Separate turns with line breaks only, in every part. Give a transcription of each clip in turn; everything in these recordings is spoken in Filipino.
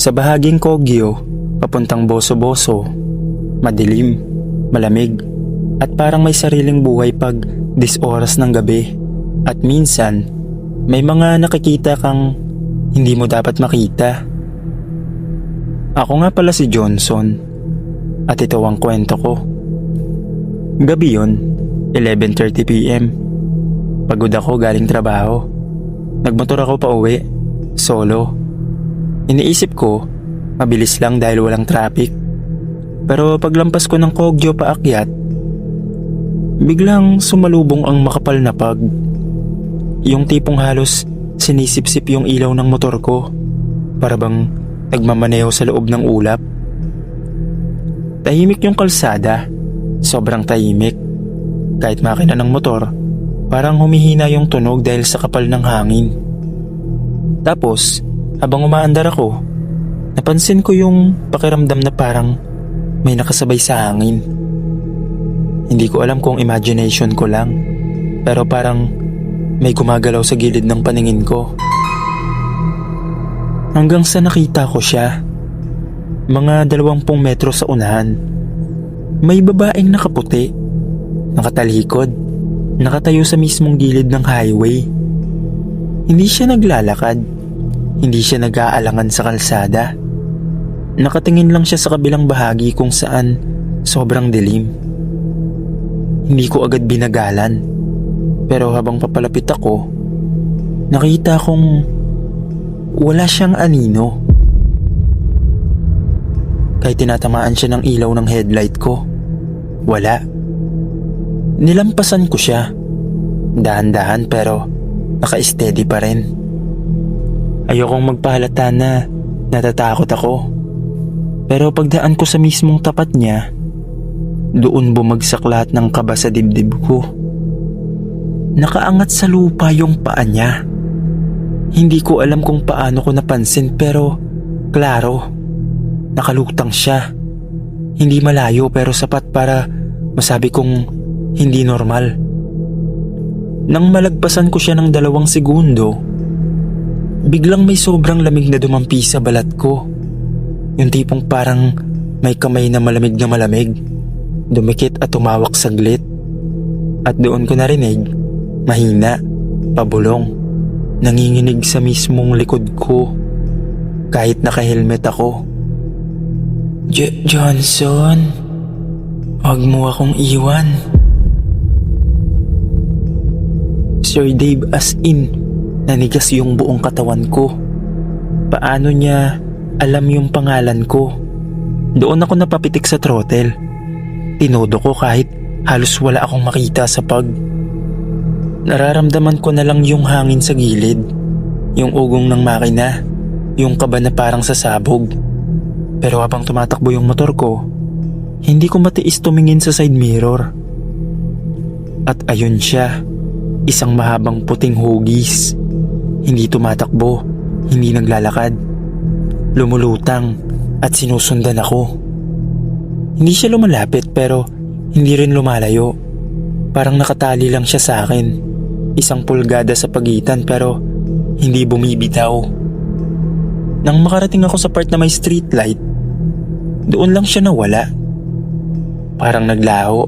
Sa bahaging Kogyo, papuntang Boso-Boso, madilim, malamig, at parang may sariling buhay pag 10 oras ng gabi. At minsan, may mga nakikita kang hindi mo dapat makita. Ako nga pala si Johnson, at ito ang kwento ko. Gabi yun, 11:30 PM. Pagod ako galing trabaho. Nagmotor ako pa uwi, solo. Iniisip ko, mabilis lang dahil walang traffic. Pero paglampas ko ng Kogyo paakyat, biglang sumalubong ang makapal na pag. Yung tipong halos sinisip-sip yung ilaw ng motor ko, para bang nagmamaneho sa loob ng ulap. Tahimik yung kalsada, sobrang tahimik. Kahit makina ng motor, parang humihina yung tunog dahil sa kapal ng hangin. Tapos, habang umaandar ako, napansin ko yung pakiramdam na parang may nakasabay sa hangin. Hindi ko alam kung imagination ko lang, pero parang may gumagalaw sa gilid ng paningin ko. Hanggang sa nakita ko siya, mga 20 metro sa unahan. May babaeng nakaputi, nakatalikod, nakatayo sa mismong gilid ng highway. Hindi siya naglalakad, hindi siya nag-aalangan sa kalsada. Nakatingin lang siya sa kabilang bahagi kung saan sobrang dilim. Hindi ko agad binagalan, pero habang papalapit ako, nakita kong wala siyang anino. Kahit tinatamaan siya ng ilaw ng headlight ko, wala. Nilampasan ko siya, dahan-dahan pero naka-steady pa rin. Ayokong magpahalata na natatakot ako. Pero pagdaan ko sa mismong tapat niya, doon bumagsak lahat ng kaba sa dibdib ko. Nakaangat sa lupa yung paa niya. Hindi ko alam kung paano ko napansin pero klaro, nakalutang siya. Hindi malayo pero sapat para masabi kong hindi normal. Nang malagpasan ko siya ng 2 segundo, biglang may sobrang lamig na dumampi sa balat ko. Yung tipong parang may kamay na malamig, dumikit at tumawak saglit. At doon ko narinig, mahina, pabulong, nanginginig sa mismong likod ko, kahit naka-helmet ako. Johnson, huwag mo akong iwan. Sir Dave, as in, nanigas yung buong katawan ko. Paano niya alam yung pangalan ko? Doon ako napapitik sa throttle. Tinodo ko kahit halos wala akong makita sa pag. Nararamdaman ko na lang yung hangin sa gilid, yung ugong ng makina, yung kaba na parang sasabog. Pero habang tumatakbo yung motor ko, hindi ko matiis tumingin sa side mirror. At ayun siya, isang mahabang puting hugis. Hindi tumatakbo, hindi naglalakad. Lumulutang at sinusundan ako. Hindi siya lumalapit pero hindi rin lumalayo. Parang nakatali lang siya sa akin. 1 pulgada sa pagitan pero hindi bumibitaw. Nang makarating ako sa part na may street light, doon lang siya nawala. Parang naglaho.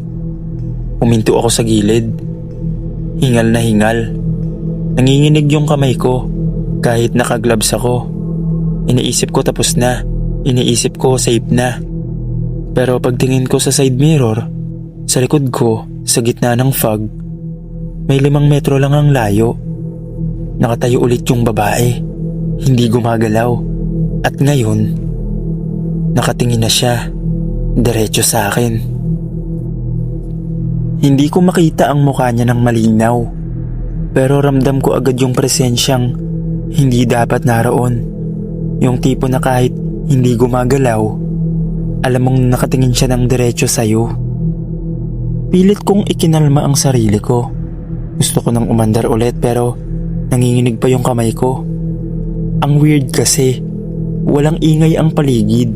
Huminto ako sa gilid. Hingal na hingal. Nanginginig yung kamay ko kahit naka-gloves ako. Iniisip ko tapos na. Iniisip ko safe na. Pero pagtingin ko sa side mirror, sa likod ko, sa gitna ng fog, may 5 metro lang ang layo. Nakatayo ulit yung babae. Hindi gumagalaw. At ngayon, nakatingin na siya, diretso sa akin. Hindi ko makita ang mukha niya ng malinaw, pero ramdam ko agad yung presensyang hindi dapat naroon. Yung tipo na kahit hindi gumagalaw, alam mong nakatingin siya ng diretso sa'yo. Pilit kong ikinalma ang sarili ko. Gusto ko nang umandar ulit pero nanginginig pa yung kamay ko. Ang weird kasi, walang ingay ang paligid,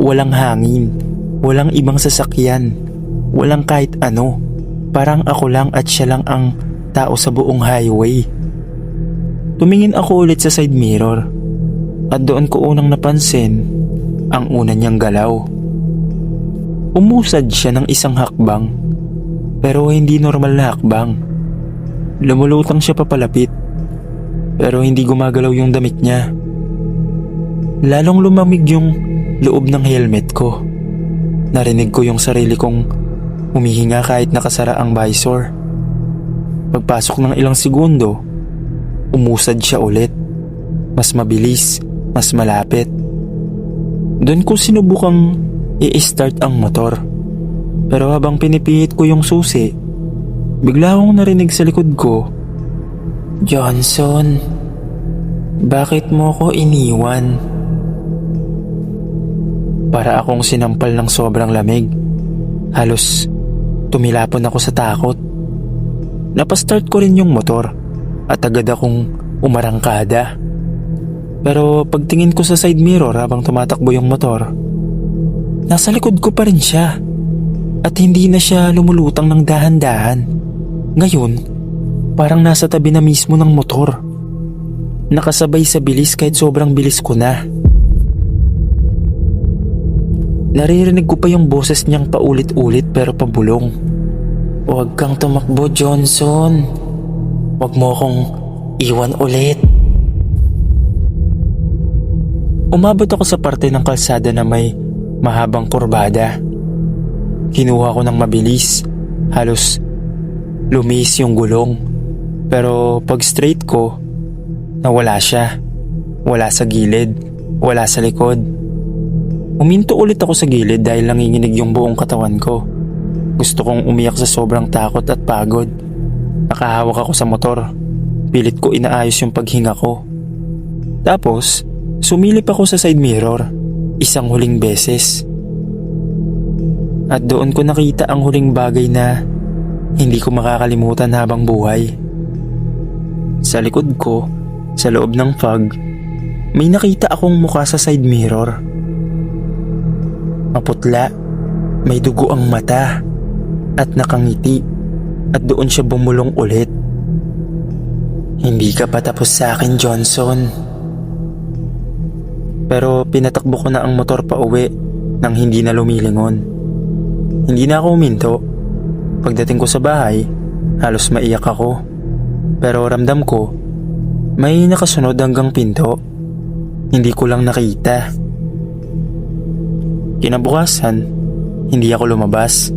walang hangin, walang ibang sasakyan, walang kahit ano. Parang ako lang at siya lang ang tao sa buong highway. Tumingin ako ulit sa side mirror. At doon ko unang napansin ang una niyang galaw. Umusad siya ng isang hakbang, pero hindi normal na hakbang. Lumulutang siya papalapit, pero hindi gumagalaw yung damit niya. Lalong lumamig yung loob ng helmet ko. Narinig ko yung sarili kong humihinga kahit nakasara ang visor. Pagpasok ng ilang segundo, umusad siya ulit. Mas mabilis, mas malapit. Doon ko sinubukang i-start ang motor. Pero habang pinipihit ko yung susi, bigla akong narinig sa likod ko, "Johnson, bakit mo ko iniwan?" Para akong sinampal ng sobrang lamig. Halos tumilapon ako sa takot. Napastart ko rin yung motor at agad akong umarangkada. Pero pagtingin ko sa side mirror habang tumatakbo yung motor, nasa likod ko pa rin siya at hindi na siya lumulutang ng dahan-dahan. Ngayon, parang nasa tabi na mismo ng motor. Nakasabay sa bilis kahit sobrang bilis ko na. Naririnig ko pa yung boses niyang paulit-ulit pero pabulong. "Huwag kang tumakbo, Johnson. Huwag mo akong iwan ulit." Umabot ako sa parte ng kalsada na may mahabang kurbada. Kinuha ko ng mabilis. Halos lumis yung gulong. Pero pag straight ko, nawala siya. Wala sa gilid, wala sa likod. Uminto ulit ako sa gilid dahil nanginginig yung buong katawan ko. Gusto kong umiyak sa sobrang takot at pagod. Nakahawak ako sa motor. Pilit ko inaayos yung paghinga ko. Tapos, sumilip ako sa side mirror. Isang huling beses. At doon ko nakita ang huling bagay na hindi ko makakalimutan habang buhay. Sa likod ko, sa loob ng fog, may nakita akong mukha sa side mirror. Maputla, may dugo ang mata at nakangiti at doon siya bumulong ulit. "Hindi ka pa tapos sa akin, Johnson." Pero pinatakbo ko na ang motor pa uwi nang hindi na lumilingon. Hindi na ako uminto. Pagdating ko sa bahay, halos maiyak ako. Pero ramdam ko, may nakasunod hanggang pinto. Hindi ko lang nakita. Kinabukasan, hindi ako lumabas.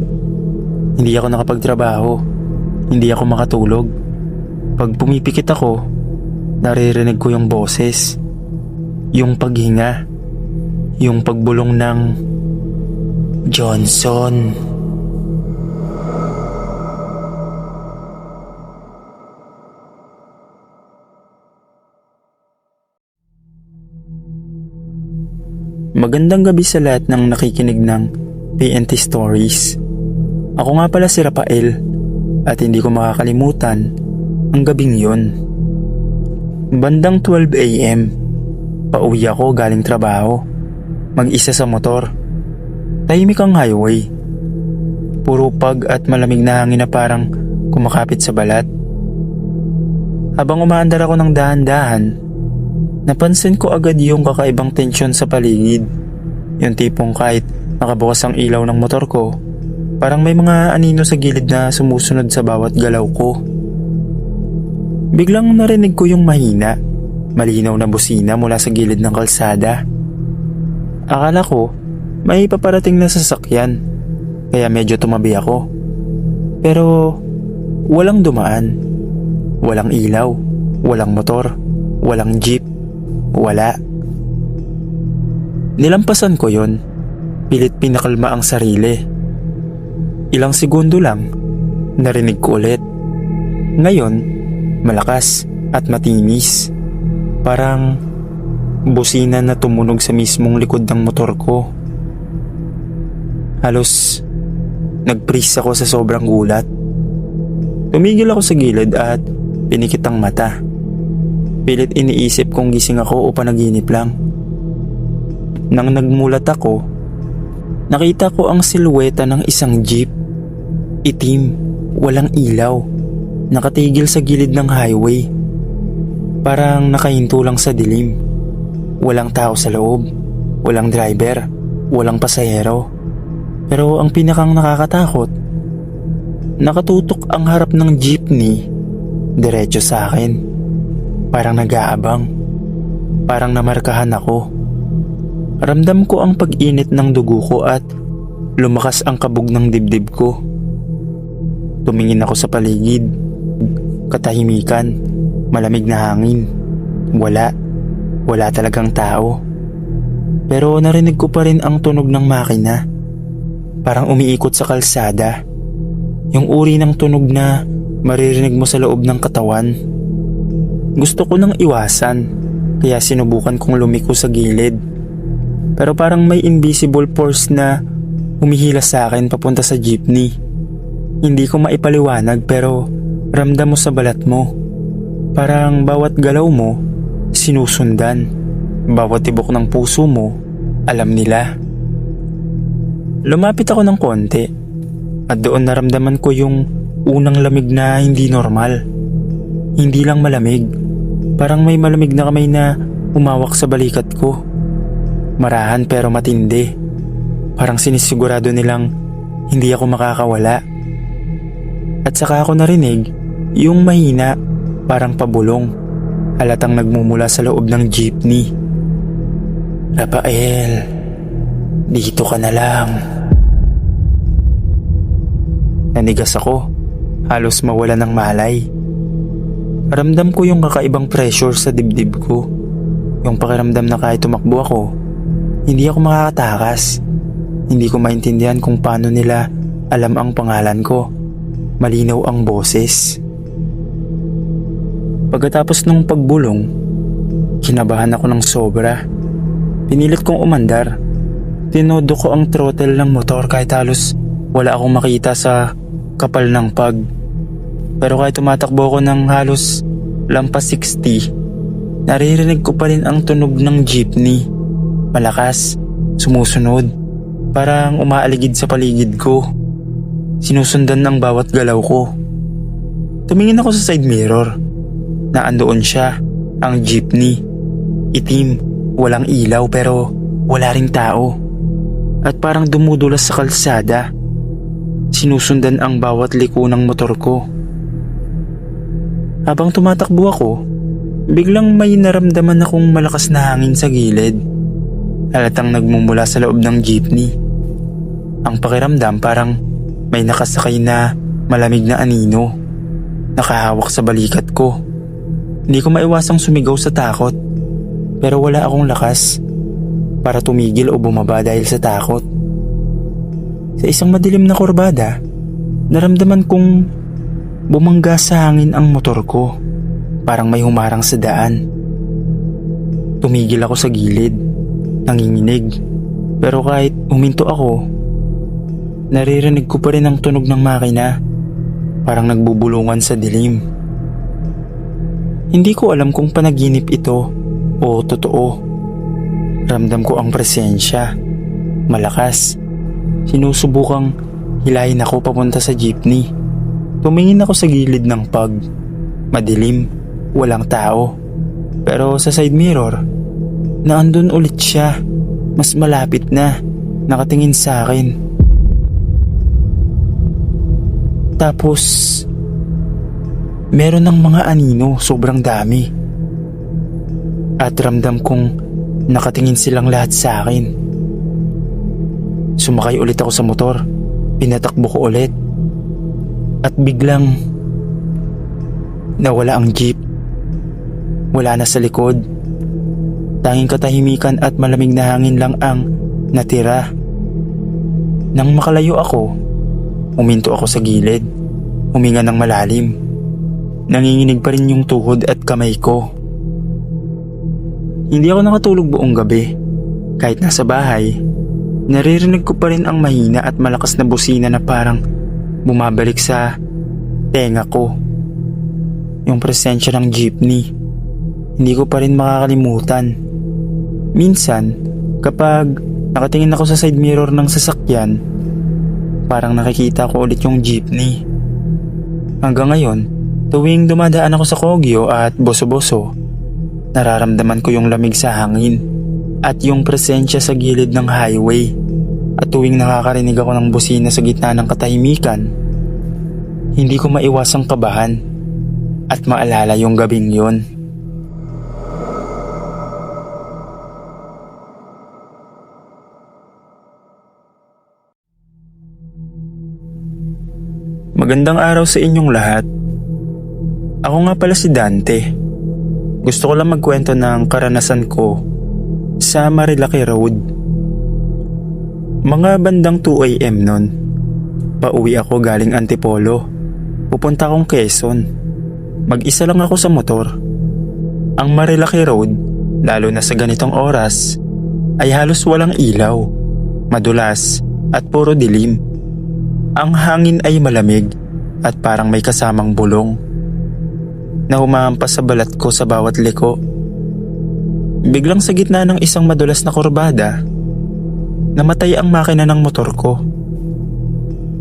Hindi ako nakapagtrabaho. Hindi ako makatulog. Pag pumipikit ako, naririnig ko yung boses. Yung paghinga. Yung pagbulong ng "Johnson." Magandang gabi sa lahat ng nakikinig ng PNT Stories. Ako nga pala si Rafael at hindi ko makakalimutan ang gabing yun. Bandang 12 AM, pauwi ako galing trabaho. Mag-isa sa motor. Tahimik ang highway. Puro pag at malamig na hangin na parang kumakapit sa balat. Habang umaandar ako ng dahan-dahan, napansin ko agad yung kakaibang tensyon sa paligid. Yung tipong kahit nakabukas ang ilaw ng motor ko, parang may mga anino sa gilid na sumusunod sa bawat galaw ko. Biglang narinig ko yung mahina, malinaw na busina mula sa gilid ng kalsada. Akala ko may paparating na sasakyan, kaya medyo tumabi ako. Pero walang dumaan. Walang ilaw, walang motor, walang jeep. Wala. Nilampasan ko yon. Pilit pinakalma ang sarili. Ilang segundo lang, narinig ko ulit. Ngayon, malakas at matinis. Parang busina na tumunog sa mismong likod ng motor ko. Halos nag-freeze ako sa sobrang gulat. Tumigil ako sa gilid at pinikit ang mata. Pilit iniisip kung gising ako o panaginip lang. Nang nagmulat ako, nakita ko ang silweta ng isang jeep. Itim, walang ilaw, nakatigil sa gilid ng highway. Parang nakahinto lang sa dilim. Walang tao sa loob, walang driver, walang pasahero. Pero ang pinakang nakakatakot, nakatutok ang harap ng jeepney diretso sa akin. Parang nag-aabang, parang namarkahan ako. Ramdam ko ang pag-init ng dugo ko at lumakas ang kabog ng dibdib ko. Tumingin ako sa paligid. Katahimikan, malamig na hangin. Wala talagang tao. Pero narinig ko pa rin ang tunog ng makina. Parang umiikot sa kalsada. Yung uri ng tunog na maririnig mo sa loob ng katawan. Gusto ko nang iwasan, kaya sinubukan kong lumiko sa gilid. Pero parang may invisible force na humihila sa akin papunta sa jeepney. Hindi ko maipaliwanag pero ramdam mo sa balat mo. Parang bawat galaw mo, sinusundan. Bawat tibok ng puso mo, alam nila. Lumapit ako ng konti at doon naramdaman ko yung unang lamig na hindi normal. Hindi lang malamig, parang may malamig na kamay na umawak sa balikat ko. Marahan pero matindi. Parang sinisigurado nilang hindi ako makakawala. At saka ako narinig yung mahina, parang pabulong, halatang nagmumula sa loob ng jeepney. Rafael, dito ka na lang. Nanigas ako, halos mawala ng malay. Ramdam ko yung kakaibang pressure sa dibdib ko. Yung pakiramdam na kahit tumakbo ako, hindi ako makakatakas. Hindi ko maintindihan kung paano nila alam ang pangalan ko. Malinaw ang boses. Pagkatapos ng pagbulong, kinabahan ako ng sobra. Pinilit kong umandar. Tinodo ko ang throttle ng motor kahit halos wala akong makita sa kapal ng pag. Pero kahit tumatakbo ako ng halos lampas 60, naririnig ko pa rin ang tunog ng jeepney. Malakas, sumusunod, parang umaaligid sa paligid ko. Sinusundan ang bawat galaw ko. Tumingin ako sa side mirror. Naandoon siya, ang jeepney. Itim, walang ilaw pero wala ring tao. At parang dumudulas sa kalsada. Sinusundan ang bawat liko ng motor ko. Habang tumatakbo ako, biglang may naramdaman akong malakas na hangin sa gilid. Halatang nagmumula sa loob ng jeepney. Ang pakiramdam parang may nakasakay na malamig na anino. Nakahawak sa balikat ko. Hindi ko maiwasang sumigaw sa takot. Pero wala akong lakas para tumigil o bumaba dahil sa takot. Sa isang madilim na kurbada, naramdaman kong bumangga sa hangin ang motor ko. Parang may humarang sa daan. Tumigil ako sa gilid, nanginginig. Pero kahit huminto ako, naririnig ko pa rin ang tunog ng makina. Parang nagbubulungan sa dilim. Hindi ko alam kung panaginip ito o totoo. Ramdam ko ang presensya. Malakas. Sinusubukang hilahin ako papunta sa jeepney. Tumingin ako sa gilid ng pag. Madilim, walang tao. Pero sa side mirror, naandun ulit siya. Mas malapit na, nakatingin sa akin. Tapos, meron ng mga anino, sobrang dami. At ramdam kong nakatingin silang lahat sa akin. Sumakay ulit ako sa motor. Pinatakbo ko ulit. At biglang nawala ang jeep. Wala na sa likod. Tanging katahimikan at malamig na hangin lang ang natira. Nang makalayo ako, huminto ako sa gilid. Huminga ng malalim. Nanginginig pa rin yung tuhod at kamay ko. Hindi ako nakatulog buong gabi. Kahit nasa bahay, naririnig ko pa rin ang mahina at malakas na busina na parang bumabalik sa tenga ko. Yung presensya ng jeepney, hindi ko pa rin makakalimutan. Minsan, kapag nakatingin ako sa side mirror ng sasakyan, parang nakikita ko ulit yung jeepney. Hanggang ngayon, tuwing dumadaan ako sa Kogyo at Boso-Boso, Nararamdaman ko yung lamig sa hangin at yung presensya sa gilid ng highway. At tuwing nakakarinig ako ng busina sa gitna ng katahimikan, hindi ko maiwasang kabahan at maalala yung gabing yun. Magandang araw sa inyong lahat. Ako nga pala si Dante. Gusto ko lang magkwento ng karanasan ko sa Marilaki Road. Mga bandang 2 AM nun, pauwi ako galing Antipolo. Pupunta akong Quezon. Mag-isa lang ako sa motor. Ang Marilaki Road, lalo na sa ganitong oras, ay halos walang ilaw, madulas at puro dilim. Ang hangin ay malamig at parang may kasamang bulong na humahampas sa balat ko sa bawat liko. Biglang sa gitna ng isang madulas na kurbada, namatay ang makina ng motor ko.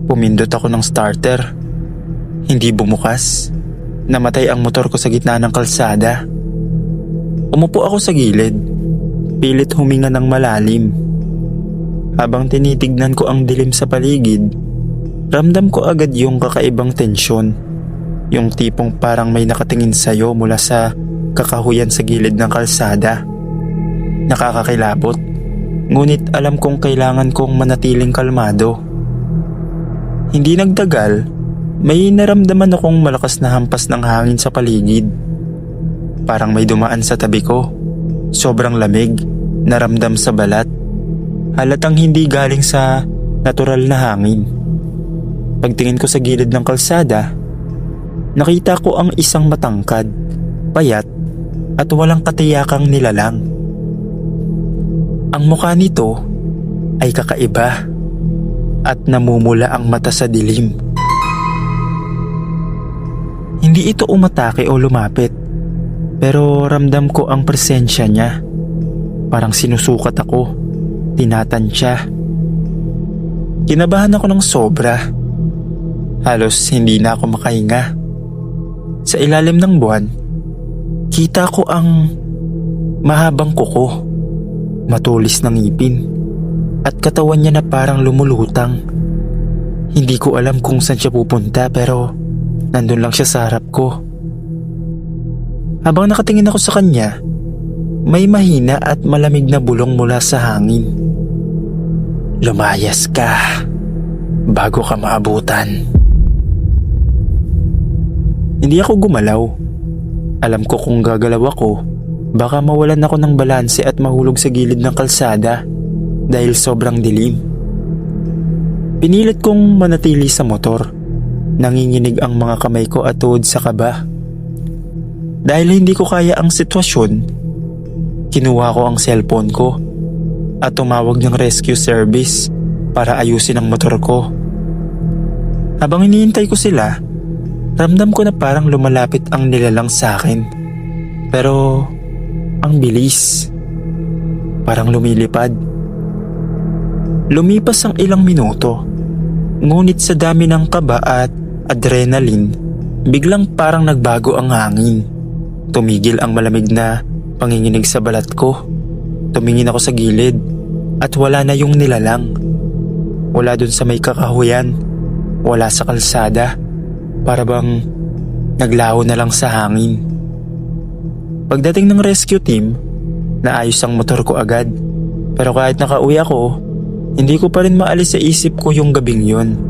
Pumindot ako ng starter. Hindi bumukas. Namatay ang motor ko sa gitna ng kalsada. Umupo ako sa gilid, pilit huminga ng malalim. Habang tinitignan ko ang dilim sa paligid, ramdam ko agad yung kakaibang tensyon. Yung tipong parang may nakatingin sa'yo mula sa kakahuyan sa gilid ng kalsada. Nakakakilabot, ngunit alam kong kailangan kong manatiling kalmado. Hindi nagtagal, may naramdaman akong malakas na hampas ng hangin sa paligid. Parang may dumaan sa tabi ko. Sobrang lamig, naramdam sa balat. Halatang hindi galing sa natural na hangin. Pagtingin ko sa gilid ng kalsada, nakita ko ang isang matangkad, payat at walang katiyakang nilalang. Ang mukha nito ay kakaiba at namumula ang mata sa dilim. Hindi ito umatake o lumapit, pero ramdam ko ang presensya niya. Parang sinusukat ako, tinatansya. Kinabahan ako ng sobra. Halos hindi na ako makahinga. Sa ilalim ng buwan, kita ko ang mahabang kuko, matulis ng ngipin, at katawan niya na parang lumulutang. Hindi ko alam kung saan siya pupunta pero nandun lang siya sa harap ko. Habang nakatingin ako sa kanya, may mahina at malamig na bulong mula sa hangin. Lumayas ka bago ka maabutan. Hindi ako gumalaw. Alam ko kung gagalaw ako, baka mawalan ako ng balanse at mahulog sa gilid ng kalsada dahil sobrang dilim. Pinilit kong manatili sa motor. Nanginginig ang mga kamay ko at tuhod sa kaba. Dahil hindi ko kaya ang sitwasyon, kinuha ko ang cellphone ko at tumawag ng rescue service para ayusin ang motor ko. Habang hinihintay ko sila, ramdam ko na parang lumalapit ang nilalang sa akin. Pero ang bilis. Parang lumilipad. Lumipas ang ilang minuto. Ngunit sa dami ng kaba at adrenaline, biglang parang nagbago ang hangin. Tumigil ang malamig na panginginig sa balat ko. Tumingin ako sa gilid at wala na yung nilalang. Wala dun sa may kakahuyan. Wala sa kalsada. Para bang naglaho na lang sa hangin. Pagdating ng rescue team, naayos ang motor ko agad. Pero kahit nakauwi ako, hindi ko pa rin maalis sa isip ko yung gabing yun.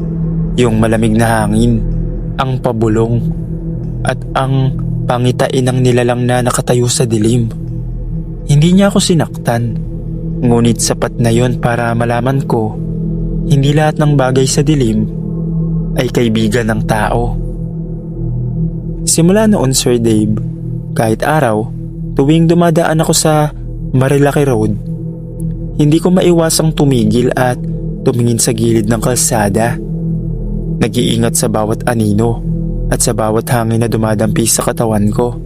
Yung malamig na hangin, ang pabulong, at ang pangitain ng nilalang na nakatayo sa dilim. Hindi niya ako sinaktan, ngunit sapat na yun para malaman ko hindi lahat ng bagay sa dilim ay kaibigan ng tao. Simula noon, Sir Dave, kahit araw, tuwing dumadaan ako sa Marilaki Road, hindi ko maiwasang tumigil at tumingin sa gilid ng kalsada. Nag-iingat sa bawat anino at sa bawat hangin na dumadampi sa katawan ko.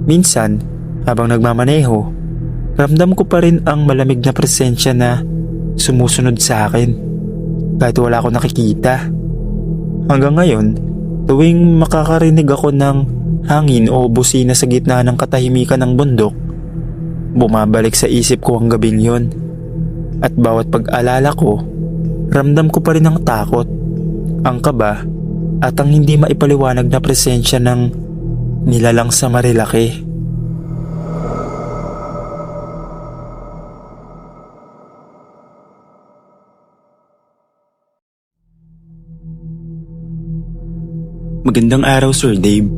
Minsan, habang nagmamaneho, ramdam ko pa rin ang malamig na presensya na sumusunod sa akin kahit wala akong nakikita. Hanggang ngayon, tuwing makakarinig ako ng hangin o busina sa gitna ng katahimikan ng bundok, bumabalik sa isip ko ang gabing yon. At bawat pag-alala ko, ramdam ko pa rin ang takot, ang kaba, at ang hindi maipaliwanag na presensya ng nilalang sa Marilaki. Magandang araw, Sir Dave.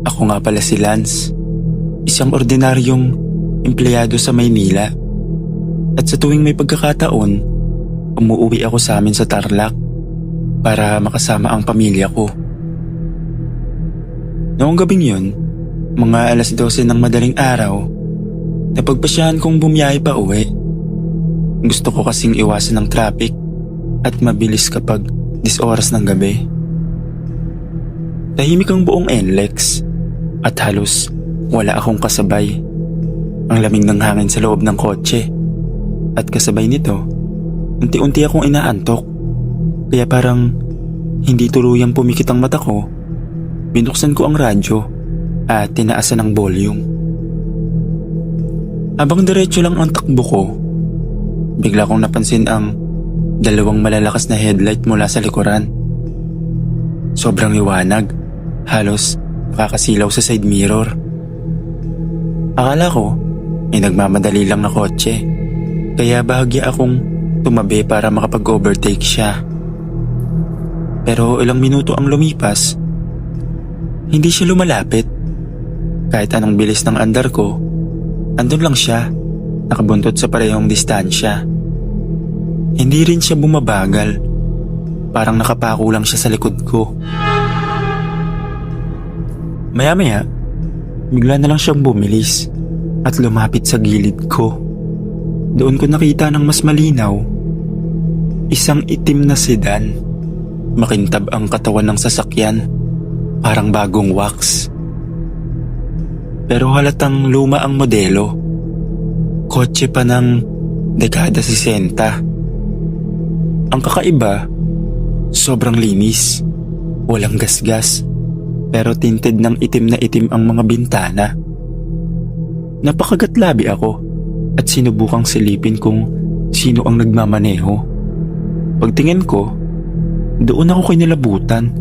Ako nga pala si Lance, isang ordinaryong empleyado sa Maynila. At sa tuwing may pagkakataon, umuwi ako sa amin sa Tarlac para makasama ang pamilya ko. Noong gabing yun, mga 12:00 ng madaling araw, napagpasyahan kong bumiyahe pa uwi. Gusto ko kasing iwasan ng traffic at mabilis kapag 10 oras ng gabi. Tahimik ang buong NLEX at halos wala akong kasabay. Ang lamig ng hangin sa loob ng kotse at kasabay nito, unti-unti akong inaantok. Kaya parang hindi tuluyang pumikit ang mata ko, binuksan ko ang radyo at tinaasan ang volume. Habang diretso lang ang takbo ko, bigla kong napansin ang 2 malalakas na headlight mula sa likuran. Sobrang liwanag, halos nakakasilaw sa side mirror. Akala ko may nagmamadali lang na kotse, kaya bahagya akong tumabi para makapag-overtake siya. Pero ilang minuto ang lumipas, hindi siya lumalapit. Kahit anong bilis ng andar ko, andun lang siya, nakabuntot sa parehong distansya. Hindi rin siya bumabagal, parang nakapako lang siya sa likod ko. Maya-maya, bigla na lang siyang bumilis at lumapit sa gilid ko. Doon ko nakita ng mas malinaw, isang itim na sedan. Makintab ang katawan ng sasakyan, parang bagong wax. Pero halatang luma ang modelo. Kotse pa ng dekada 60. Ang kakaiba, sobrang linis, walang gasgas, pero tinted ng itim na itim ang mga bintana. Napakagatlabi ako at sinubukang silipin kung sino ang nagmamaneho. Pagtingin ko, doon ako kinilabutan.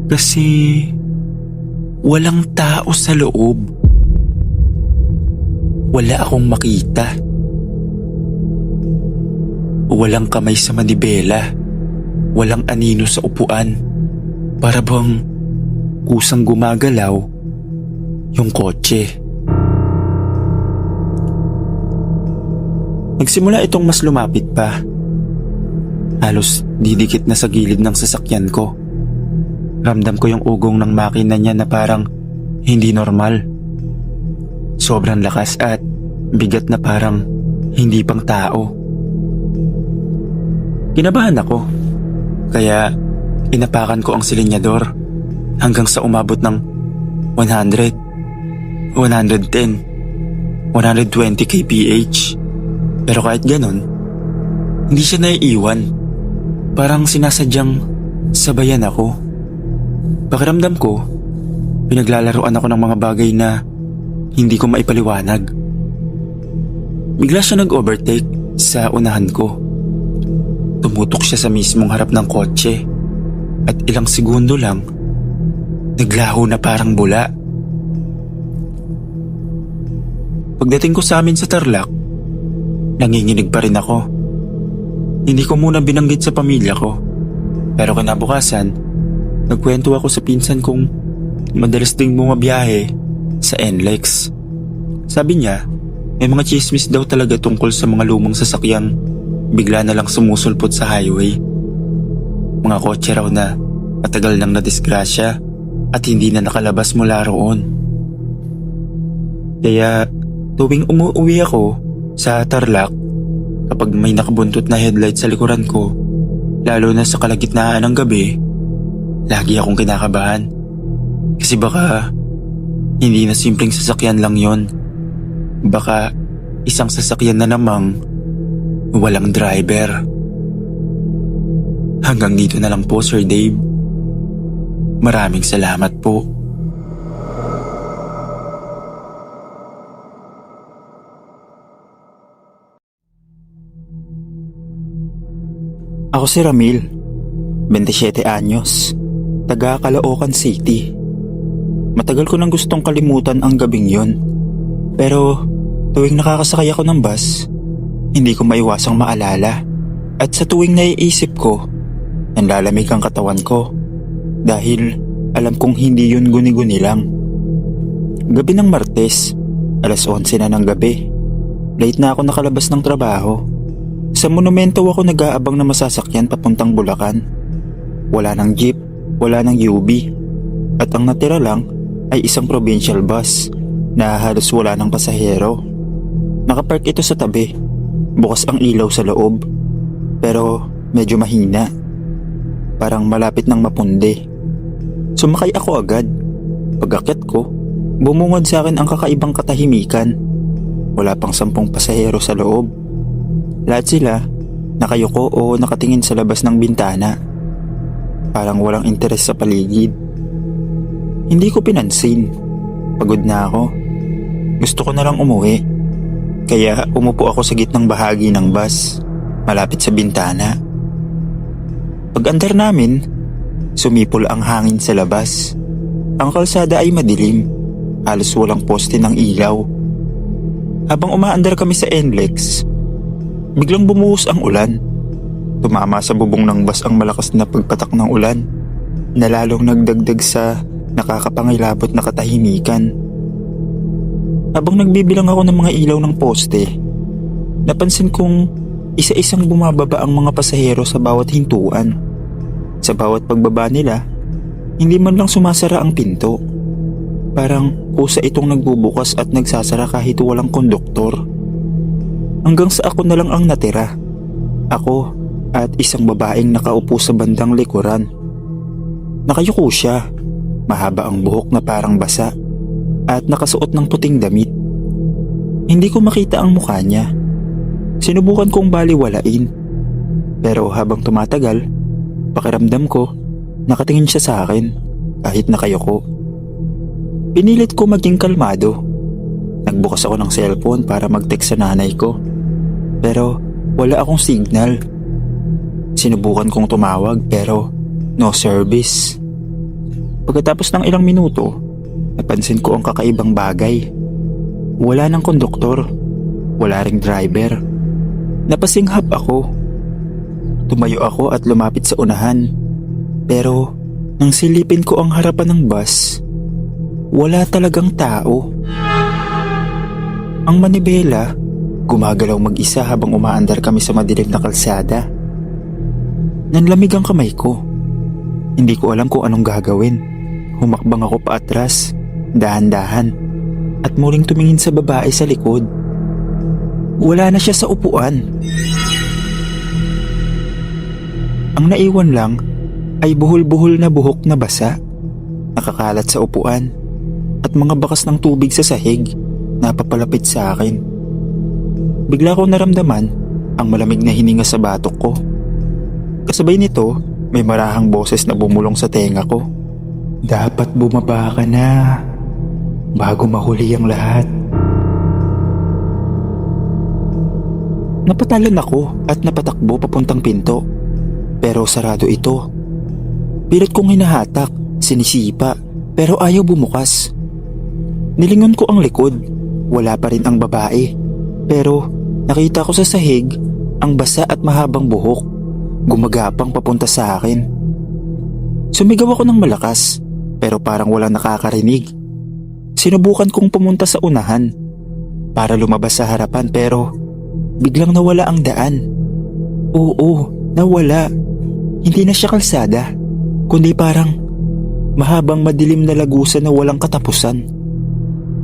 Kasi walang tao sa loob. Wala akong makita. Walang kamay sa manibela. Walang anino sa upuan. Para bang kusang gumagalaw yung kotse. Nagsimula itong mas lumapit pa. Halos didikit na sa gilid ng sasakyan ko. Ramdam ko yung ugong ng makina niya na parang hindi normal. Sobrang lakas at bigat na parang hindi pang tao. Kinabahan ako, kaya inapakan ko ang silinyador hanggang sa umabot ng 100, 110, 120 kph. Pero kahit ganon, hindi siya naiiwan. Parang sinasadyang sabayan ako. Pakiramdam ko, pinaglalaroan ako ng mga bagay na hindi ko maipaliwanag. Bigla siya nag-overtake sa unahan ko. Tumutok siya sa mismong harap ng kotse at ilang segundo lang, naglaho na parang bula. Pagdating ko sa amin sa Tarlac, nanginginig pa rin ako. Hindi ko muna binanggit sa pamilya ko, pero kinabukasan, nagkwento ako sa pinsan kong madalas ding bumabiyahe sa NLEX. Sabi niya, may mga chismis daw talaga tungkol sa mga lumang sasakyang bigla na lang sumusulpot sa highway. Mga kotse raw na matagal nang nadisgrasya at hindi na nakalabas mula roon. Kaya tuwing umuwi ako sa Tarlac, kapag may nakabuntot na headlight sa likuran ko, lalo na sa kalagitnaan ng gabi, lagi akong kinakabahan. Kasi baka hindi na simpleng sasakyan lang yon. Baka isang sasakyan na namang walang driver. Hanggang dito na lang po, Sir Dave. Maraming salamat po. Ako si Ramil, 27 anyos, taga Caloocan City. Matagal ko nang gustong kalimutan ang gabing yon. Pero tuwing nakakasakay ako ng bus, hindi ko maiwasang maalala. At sa tuwing naiisip ko, nanlalamig ang katawan ko. Dahil alam kong hindi yun guni-guni lang. Gabi ng Martes, alas 11 na ng gabi. Late na ako nakalabas ng trabaho. Sa monumento ako nag-aabang na masasakyan papuntang Bulacan. Wala ng jeep, wala ng UB. At ang natira lang ay isang provincial bus na halos wala ng pasahero. Nakapark ito sa tabi. Bukas ang ilaw sa loob. Pero medyo mahina. Parang malapit ng mapundi. Sumakay ako agad. Pag-akyat ko, bumungad sa akin ang kakaibang katahimikan. Wala pang 10 pasahero sa loob. Lahat sila nakayuko o nakatingin sa labas ng bintana. Parang walang interes sa paligid. Hindi ko pinansin. Pagod na ako. Gusto ko na lang umuwi. Kaya umupo ako sa gitnang bahagi ng bus, malapit sa bintana. Pag-andar namin, sumipol ang hangin sa labas. Ang kalsada ay madilim. Halos walang poste ng ilaw. Habang umaandar kami sa NLEX, biglang bumuhos ang ulan. Tumama sa bubong ng bus ang malakas na pagpatak ng ulan na lalong nagdagdag sa nakakapangilabot na katahimikan. Habang nagbibilang ako ng mga ilaw ng poste, napansin kong isa-isang bumababa ang mga pasahero sa bawat hintuan. Sa bawat pagbaba nila, hindi man lang sumasara ang pinto. Parang kusa itong nagbubukas at nagsasara kahit walang konduktor. Hanggang sa ako na lang ang natira. Ako at isang babaeng nakaupo sa bandang likuran. Nakayuko siya, mahaba ang buhok na parang basa at nakasuot ng puting damit. Hindi ko makita ang mukha niya. Sinubukan kong baliwalain. Pero habang tumatagal, pakiramdam ko, nakatingin siya sa akin kahit nakayuko. Pinilit ko maging kalmado. Nagbukas ako ng cellphone para mag-text sa nanay ko. Pero wala akong signal. Sinubukan kong tumawag pero no service. Pagkatapos ng ilang minuto, napansin ko ang kakaibang bagay. Wala ng konduktor. Wala ring driver. Napasinghap ako. Tumayo ako at lumapit sa unahan. Pero nang silipin ko ang harapan ng bus, wala talagang tao. Ang manibela, gumagalaw mag-isa habang umaandar kami sa madilim na kalsada. Nanlamig ang kamay ko. Hindi ko alam kung anong gagawin. Humakbang ako paatras, dahan-dahan, at muling tumingin sa babae sa likod. Wala na siya sa upuan. Ang naiwan lang ay buhol-buhol na buhok na basa, nakakalat sa upuan, at mga bakas ng tubig sa sahig na papalapit sa akin. Bigla ko naramdaman ang malamig na hininga sa batok ko. Kasabay nito, may marahang boses na bumulong sa tenga ko. Dapat bumaba ka na bago mahuli ang lahat. Napatalan ako at napatakbo papuntang pinto. Pero sarado ito. Pilit kong hinahatak, sinisipa, pero ayaw bumukas. Nilingon ko ang likod. Wala pa rin ang babae. Pero nakita ko sa sahig ang basa at mahabang buhok. Gumagapang papunta sa akin. Sumigaw ako ng malakas, pero parang walang nakakarinig. Sinubukan kong pumunta sa unahan para lumabas sa harapan, pero biglang nawala ang daan. Oo, nawala. Hindi na siya kalsada, kundi parang mahabang madilim na lagusan na walang katapusan.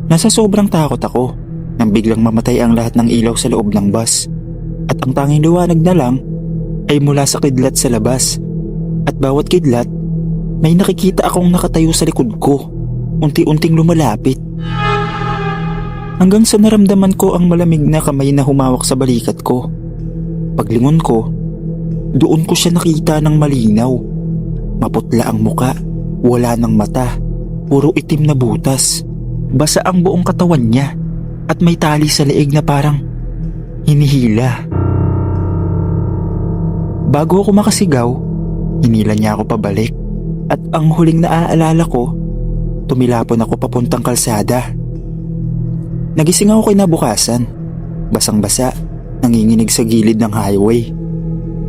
Nasa sobrang takot ako nang biglang mamatay ang lahat ng ilaw sa loob ng bus, at ang tanging liwanag na lang ay mula sa kidlat sa labas. At bawat kidlat, may nakikita akong nakatayo sa likod ko, unti-unting lumalapit. Hanggang sa naramdaman ko ang malamig na kamay na humawak sa balikat ko. Paglingon ko, doon ko siya nakita ng malinaw. Maputla ang muka, wala ng mata, puro itim na butas. Basa ang buong katawan niya at may tali sa leeg na parang hinihila. Bago ako makasigaw, hinila niya ako pabalik. At ang huling naaalala ko, tumilapon ako papuntang kalsada. Nagising ako kinabukasan. Basang-basa, nanginginig sa gilid ng highway.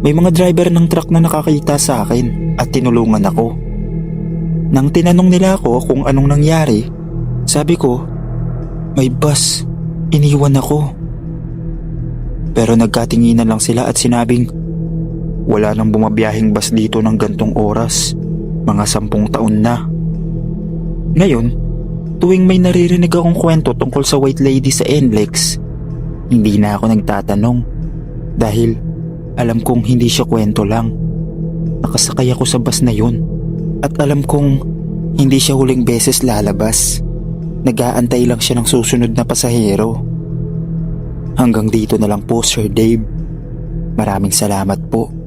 May mga driver ng truck na nakakita sa akin at tinulungan ako. Nang tinanong nila ako kung anong nangyari, sabi ko, may bus, iniwan ako. Pero nagkatinginan lang sila at sinabing, wala nang bumabiyahing bus dito ng gantong oras, mga 10 taon na. Ngayon, tuwing may naririnig akong kwento tungkol sa white lady sa NLEX, hindi na ako nagtatanong dahil alam kong hindi siya kwento lang. Nakasakay ako sa bus na yun at alam kong hindi siya huling beses lalabas. Nag-aantay lang siya ng susunod na pasahero. Hanggang dito na lang po, Sir Dave. Maraming salamat po.